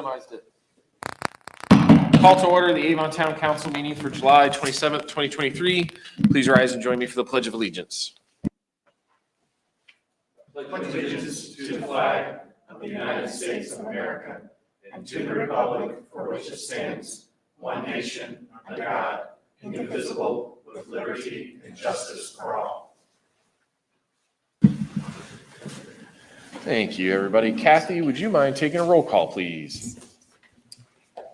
minimized it. Call to order the Avon Town Council meeting for July 27th, 2023. Please rise and join me for the Pledge of Allegiance. Pledge allegiance to the flag of the United States of America and to the republic for which it stands, one nation, under God, indivisible, with liberty and justice for all. Thank you, everybody. Kathy, would you mind taking a roll call, please?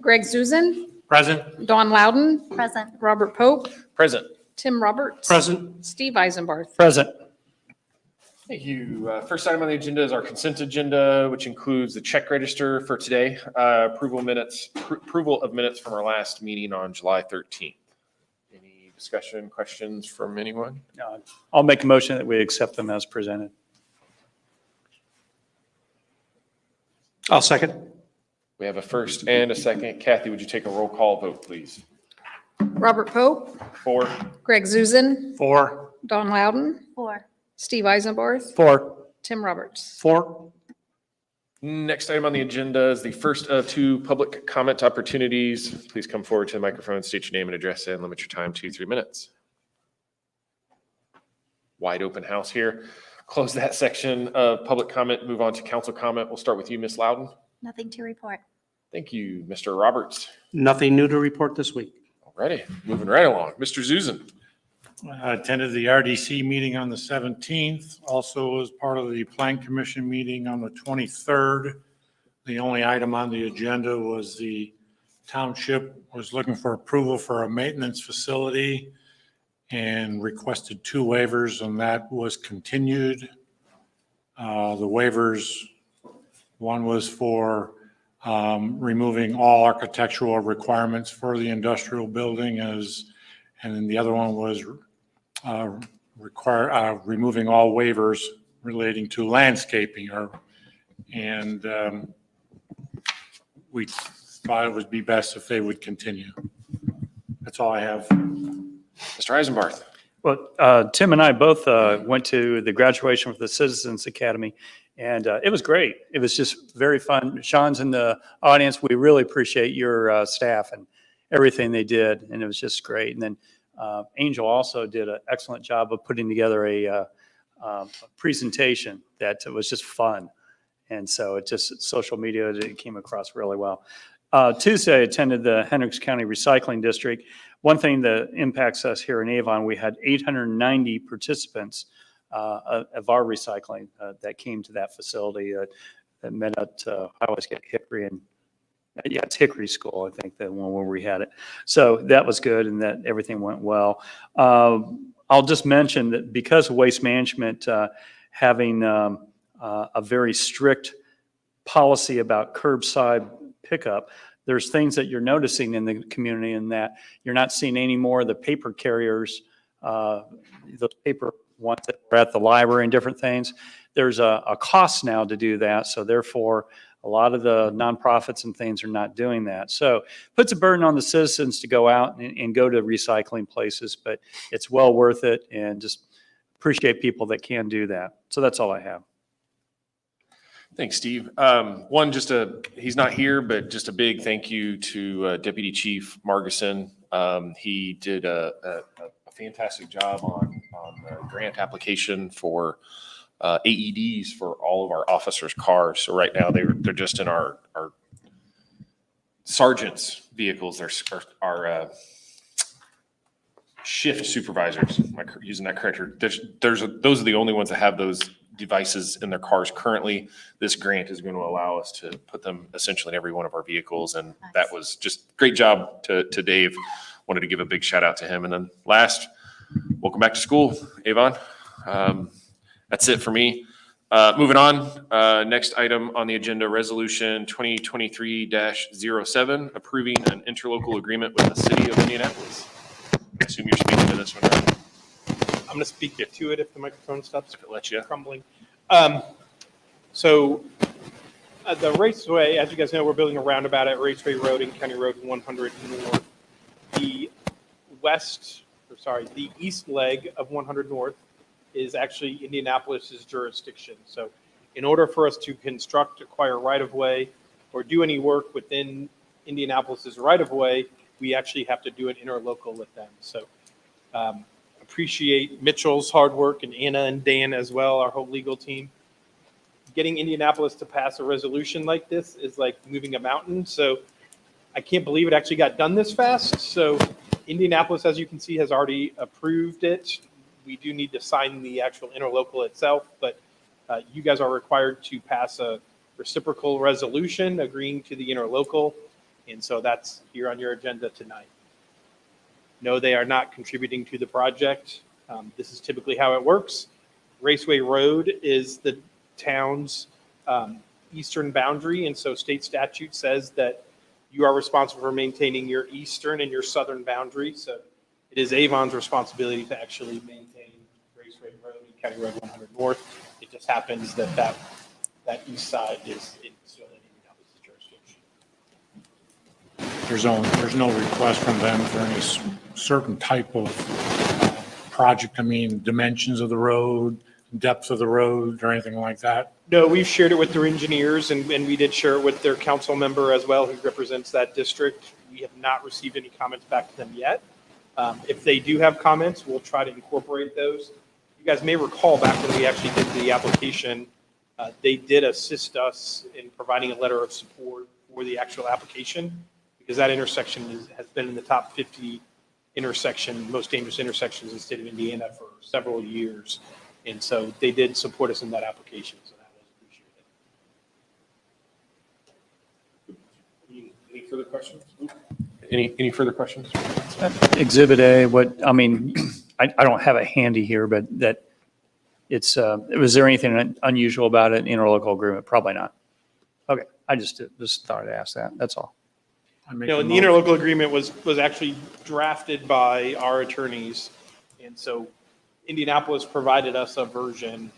Greg Zuzen. Present. Dawn Loudon. Present. Robert Pope. Present. Tim Roberts. Present. Steve Eisenbarth. Present. Thank you. First item on the agenda is our consent agenda, which includes the check register for today, approval of minutes from our last meeting on July 13th. Any discussion, questions from anyone? I'll make a motion that we accept them as presented. I'll second. We have a first and a second. Kathy, would you take a roll call vote, please? Robert Pope. 4. Greg Zuzen. 4. Dawn Loudon. 4. Steve Eisenbarth. 4. Tim Roberts. 4. Next item on the agenda is the first of 2 public comment opportunities. Please come forward to the microphone, state your name and address, and limit your time to 3 minutes. Wide open house here. Close that section of public comment, move on to council comment. We'll start with you, Ms. Loudon. Nothing to report. Thank you, Mr. Roberts. Nothing new to report this week. Alrighty, moving right along. Mr. Zuzen. I attended the RDC meeting on the 17th, also was part of the Plan Commission meeting on the 23rd. The only item on the agenda was the township was looking for approval for a maintenance facility and requested 2 waivers, and that was continued. The waivers, one was for removing all architectural requirements for the industrial building, and then the other one was removing all waivers relating to landscaping. We thought it would be best if they would continue. That's all I have. Mr. Eisenbarth. Well, Tim and I both went to the graduation with the Citizens Academy, and it was great. It was just very fun. Sean's in the audience. We really appreciate your staff and everything they did, and it was just great. And then Angel also did an excellent job of putting together a presentation that was just fun. And so it just, social media, it came across really well. Tuesday, I attended the Hendricks County Recycling District. One thing that impacts us here in Avon, we had 890 participants of our recycling that came to that facility that met at, I always get Hickory and it's Hickory School, I think, the one where we had it. So that was good and that everything went well. I'll just mention that because of Waste Management having a very strict policy about curbside pickup, there's things that you're noticing in the community in that you're not seeing any more of the paper carriers, the paper ones that are at the library and different things. There's a cost now to do that. So therefore, a lot of the nonprofits and things are not doing that. So puts a burden on the citizens to go out and go to recycling places, but it's well worth it, and just appreciate people that can do that. So that's all I have. Thanks, Steve. He's not here, but just a big thank you to Deputy Chief Margison. He did a fantastic job on the grant application for AEDs for all of our officers' cars. So right now they're just in our sergeants' vehicles. They're our shift supervisors. Am I using that correct? Those are the only ones that have those devices in their cars currently. This grant is going to allow us to put them essentially in every one of our vehicles, and Nice. That was just great job to Dave. Wanted to give a big shout out to him. And then last, welcome back to school, Avon. That's it for me. Moving on, next item on the agenda, Resolution 2023-07, approving an interlocal agreement with the City of Indianapolis. I assume you're speaking to this one, right? I'm going to speak to it if the microphone stops Let you. crumbling. So the Raceway, as you guys know, we're building a roundabout at Raceway Road and County Road 100 North. The east leg of 100 North is actually Indianapolis's jurisdiction. So in order for us to construct, acquire right-of-way, or do any work within Indianapolis's right-of-way, we actually have to do an interlocal with them. So appreciate Mitchell's hard work and Anna and Dan as well, our whole legal team. Getting Indianapolis to pass a resolution like this is like moving a mountain. So I can't believe it actually got done this fast. So Indianapolis, as you can see, has already approved it. We do need to sign the actual interlocal itself, but you guys are required to pass a reciprocal resolution agreeing to the interlocal. And so that's here on your agenda tonight. No, they are not contributing to the project. This is typically how it works. Raceway Road is the town's eastern boundary, and so state statute says that you are responsible for maintaining your eastern and your southern boundary. So it is Avon's responsibility to actually maintain Raceway Road and County Road 100 North. It just happens that that east side is still in Indianapolis' jurisdiction. There's no request from them for any certain type of project. I mean, dimensions of the road, depth of the road, or anything like that. No, we've shared it with their engineers, and we did share it with their council member as well, who represents that district. We have not received any comments back to them yet. If they do have comments, we'll try to incorporate those. You guys may recall back when we actually did the application, they did assist us in providing a letter of support for the actual application, because that intersection has been in the top 50 most dangerous intersections in the state of Indiana for several years. And so they did support us in that application, so that was appreciated. Any further questions? Any further questions? Exhibit A, I don't have it handy here, but that it's, was there anything unusual about it, interlocal agreement? Probably not. Okay, I just thought I'd ask that, that's all. And the interlocal agreement was actually drafted by our attorneys. And so Indianapolis provided us a version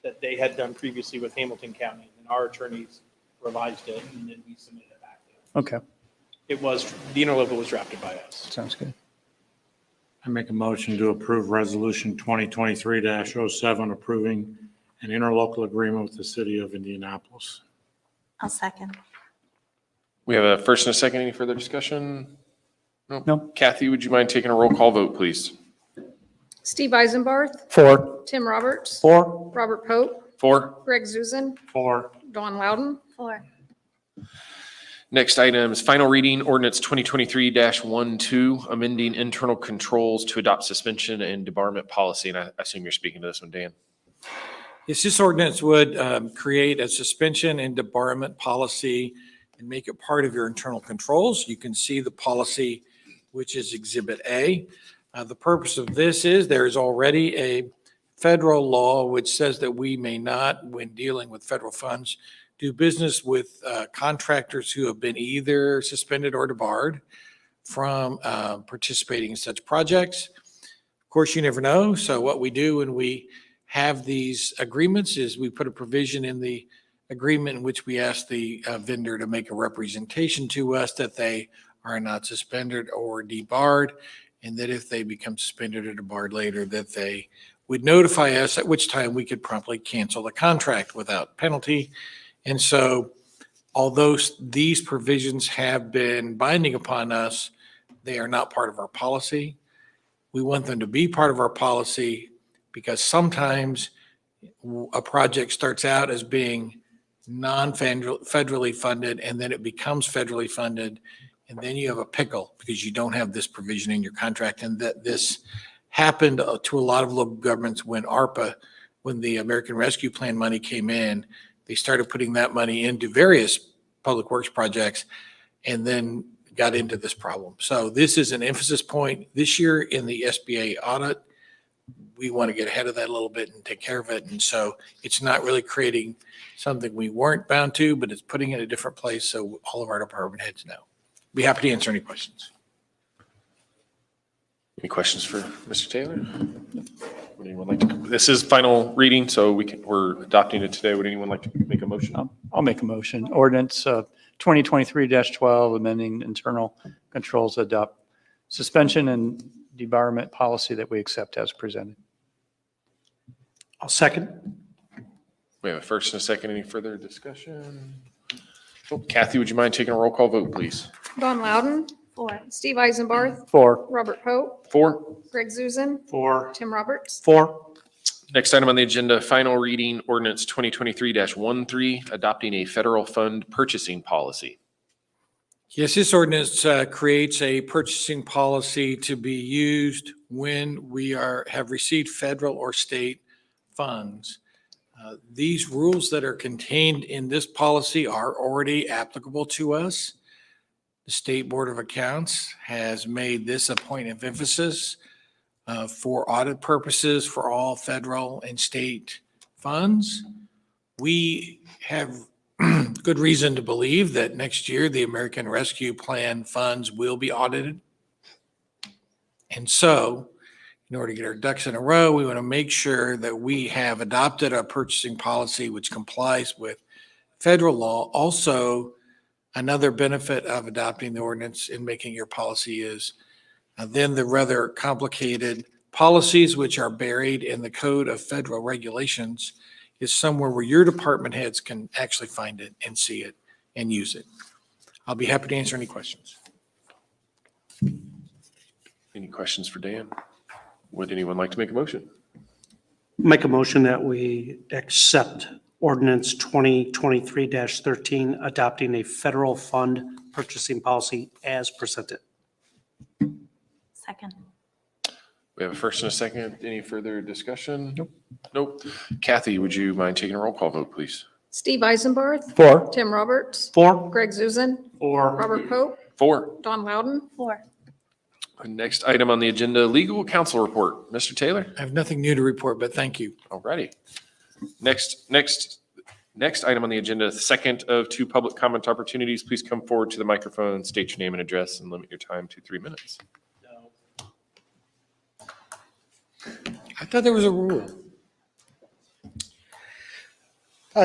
that they had done previously with Hamilton County, and our attorneys revised it, and then we submitted it back to them. Okay, The interlocal was drafted by us. sounds good. I make a motion to approve Resolution 2023-07, approving an interlocal agreement with the city of Indianapolis. I'll second. We have a first and a second. Any further discussion? No. Kathy, would you mind taking a roll call vote, please? Steve Eisenbarth, 4. Tim Roberts, 4. Robert Pope, 4. Greg Zuzen, 4. Dawn Loudon, 4. Next item is final reading, ordinance 2023-12, amending internal controls to adopt suspension and debarment policy. And I assume you're speaking to this one, Dan. Yes, this ordinance would create a suspension and debarment policy and make it part of your internal controls. You can see the policy, which is Exhibit A. The purpose of this is there is already a federal law which says that we may not, when dealing with federal funds, do business with contractors who have been either suspended or debarred from participating in such projects. Of course, you never know. So what we do when we have these agreements is we put a provision in the agreement in which we ask the vendor to make a representation to us that they are not suspended or debarred, and that if they become suspended or debarred later, that they would notify us, at which time we could promptly cancel the contract without penalty. And so although these provisions have been binding upon us, they are not part of our policy. We want them to be part of our policy because sometimes a project starts out as being non-federally funded, and then it becomes federally funded. And then you have a pickle because you don't have this provision in your contract. And that this happened to a lot of local governments when when the American Rescue Plan money came in, they started putting that money into various public works projects and then got into this problem. So this is an emphasis point this year in the SBA audit. We want to get ahead of that a little bit and take care of it. And so it's not really creating something we weren't bound to, but it's putting it in a different place so all of our department heads know. Be happy to answer any questions. Any questions for Mr. Taylor? Would anyone like to? This is final reading, so we're adopting it today. Would anyone like to make a motion? I'll make a motion. Ordinance 2023-12, amending internal controls to adopt suspension and debarment policy that we accept as presented. I'll second. We have a first and a second. Any further discussion? Kathy, would you mind taking a roll call vote, please? Don Loudon. 4. Steve Eisenbarth. 4. Robert Pope. 4. Greg Zuzen. For. Tim Roberts. 4. Next item on the agenda, final reading ordinance 2023-13, adopting a federal fund purchasing policy. Yes, this ordinance creates a purchasing policy to be used when we have received federal or state funds. These rules that are contained in this policy are already applicable to us. The State Board of Accounts has made this a point of emphasis for audit purposes for all federal and state funds. We have good reason to believe that next year the American Rescue Plan funds will be audited. And so, in order to get our ducks in a row, we want to make sure that we have adopted a purchasing policy which complies with federal law. Also, another benefit of adopting the ordinance and making your policy is then the rather complicated policies which are buried in the Code of Federal Regulations is somewhere where your department heads can actually find it and see it and use it. I'll be happy to answer any questions. Any questions for Dan? Would anyone like to make a motion? Make a motion that we accept ordinance 2023-13, adopting a federal fund purchasing policy as presented. Second. We have a first and a second. Any further discussion? Nope. Kathy, would you mind taking a roll call vote, please? Steve Eisenbarth. 4. Tim Roberts. 4. Greg Zuzen. For. Robert Pope. 4. Don Loudon. 4. Next item on the agenda, legal counsel report. Mr. Taylor? I have nothing new to report, but thank you. Alrighty. Next item on the agenda, second of 2 public comment opportunities. Please come forward to the microphone, state your name and address, and limit your time to 3 minutes. I thought there was a rule.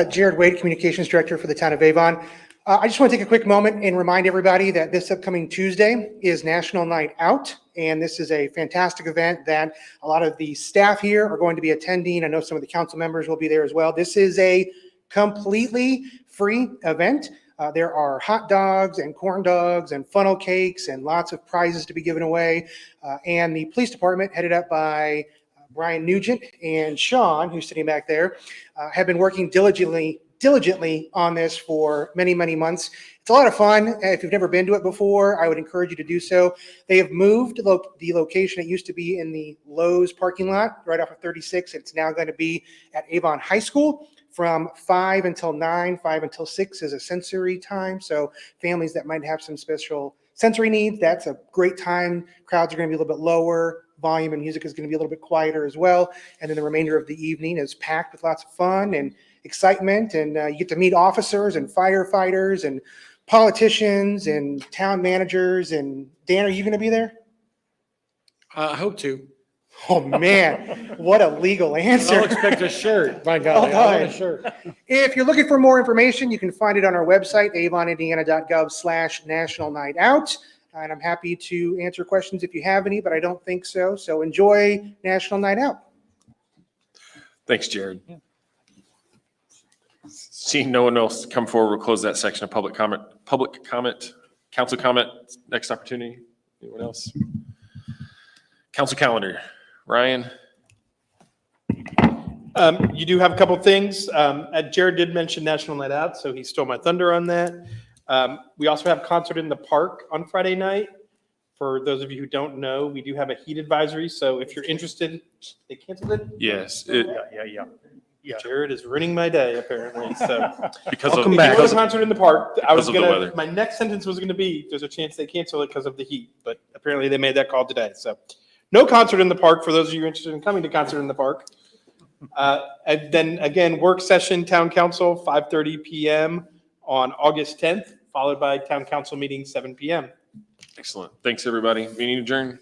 Jared Wade, Communications Director for the Town of Avon. I just want to take a quick moment and remind everybody that this upcoming Tuesday is National Night Out, and this is a fantastic event that a lot of the staff here are going to be attending. I know some of the council members will be there as well. This is a completely free event. There are hot dogs and corn dogs and funnel cakes and lots of prizes to be given away. And the police department, headed up by Brian Nugent and Sean, who's sitting back there, have been working diligently on this for many, many months. It's a lot of fun. If you've never been to it before, I would encourage you to do so. They have moved the location. It used to be in the Lowe's parking lot right off of 36. It's now going to be at Avon High School from 5 until 9. 5 until 6 is a sensory time. So families that might have some special sensory needs, that's a great time. Crowds are going to be a little bit lower. Volume and music is going to be a little bit quieter as well. And then the remainder of the evening is packed with lots of fun and excitement. And you get to meet officers and firefighters and politicians and town managers. And Dan, are you going to be there? I hope to. Oh, man, what a legal answer. I'll expect a shirt. My God, Well I want a done. shirt. If you're looking for more information, you can find it on our website, avonindiana.gov/National Night Out. And I'm happy to answer questions if you have any, but I don't think so. So enjoy National Night Out. Thanks, Jared. Seeing no one else come forward, we'll close that section of public comment, council comment. Next opportunity. Anyone else? Council calendar. Ryan? You do have a couple things. Jared did mention National Night Out, so he stole my thunder on that. We also have concert in the park on Friday night. For those of you who don't know, we do have a heat advisory. So if you're interested, they canceled it. Yes. Yeah. Jared is ruining my day apparently. So Because Welcome of, back. if you go to the concert in the park, I was Because of the gonna. weather. My next sentence was gonna be, "There's a chance they cancel it because of the heat," but apparently they made that call today. So no concert in the park for those of you interested in coming to concert in the park. And then again, work session, town council, 5:30 p.m. on August 10th, followed by town council meeting, 7 p.m. excellent. Thanks, everybody. Meeting adjourned.